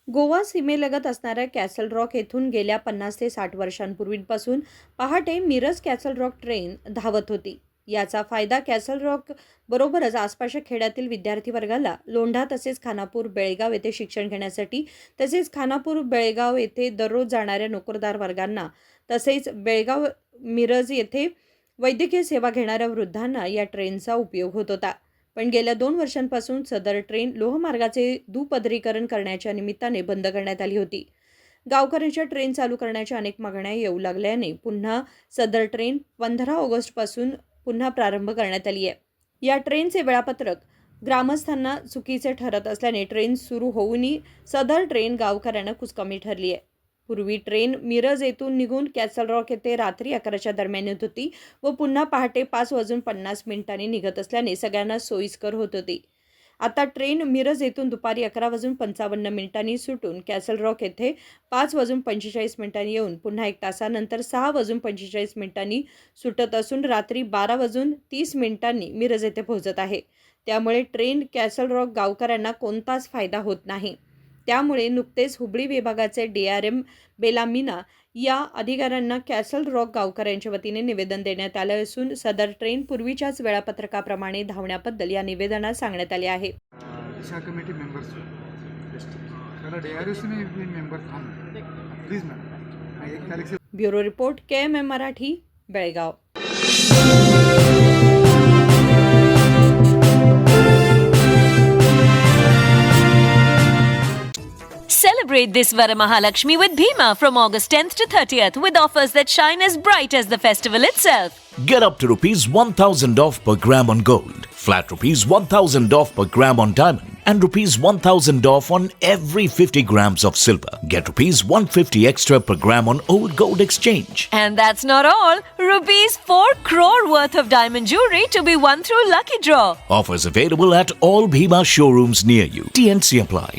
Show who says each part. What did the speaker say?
Speaker 1: गोवा सीमेलगत असणाऱ्या castle rock येथून गेल्या 50 ते 60 वर्षांपूर्वीपासून पहाटे मिरज कॅसल रॉक ट्रेन धावत होती. याचा फायदा कॅसल रॉक बरोबरच आसपासच्या खेड्यातील विद्यार्थी वर्गाला लोंढा तसेच खानापूर बेळगाव येथे शिक्षण घेण्यासाठी तसेच खानापूर बेळगाव येथे दररोज जाणाऱ्या नोकरदार वर्गांना तसेच बेळगाव मिरज येथे वैद्यकीय सेवा घेणाऱ्या वृद्धांना या ट्रेनचा उपयोग होत होता. पण गेल्या 2 वर्षांपासून सदर ट्रेन लोहमार्गाचे दुपदरीकरण करण्याच्या निमित्ताने बंद करण्यात आली होती. गावकऱ्यांच्या ट्रेन चालू करण्याच्या अनेक मागण्या येऊ लागल्याने पुन्हा सदर ट्रेन 15 ऑगस्टपासून पुन्हा प्रारंभ करण्यात आली आहे. या ट्रेनचे वेळापत्रक ग्रामस्थांना चुकीचे ठरत असल्याने ट्रेन सुरू होऊनही सदर ट्रेन गावकऱ्यांना कुचकामी ठरली आहे. पूर्वी ट्रेन मिरज येथून निघून कॅसल रॉक येथे रात्री 11च्या दरम्यान येत होती व पुन्हा पहाटे 5:50 निघत असल्याने सगळ्यांना सोयीस्कर होत होती. आता ट्रेन मिरज येथून दुपारी 11:55 सुटून कॅसल रॉक येथे 5:45 येऊन पुन्हा 1 तासानंतर 6:45 सुटत असून रात्री 12:30 मिरज येथे पोहोचत आहे. त्यामुळे ट्रेन कॅसल रॉक गावकऱ्यांना कोणताच फायदा होत नाही. त्यामुळे नुकतेच हुबळी विभागाचे DRM बेलामीना या अधिकाऱ्यांना कॅसल रॉक गावकऱ्यांच्या वतीने निवेदन देण्यात आले असून सदर ट्रेन पूर्वीच्याच वेळापत्रकाप्रमाणे धावण्याबद्दल या निवेदनात सांगण्यात आले आहे.
Speaker 2: दिशा कमेटी मेंबर्स त्याला DRS में भी मेंबर हम प्लीज मैम 1 तारीख से.
Speaker 1: Bureau report KMM Marathi Belgaum.
Speaker 3: Celebrate this Varamahalakshmi with Bhima from August 10th to 30th with offers that shine as bright as the festival itself.
Speaker 4: Get up to rupees 1,000 off per gram on gold, flat rupees 1,000 off per gram on diamond, and rupees 1,000 off on every 50 grams of silver. Get rupees 150 extra per gram on old gold exchange.
Speaker 3: And that's not all. Rupees 4 crore worth of diamond jewelry to be won through lucky draw.
Speaker 4: Offers available at all Bhima showrooms near you. TNC apply.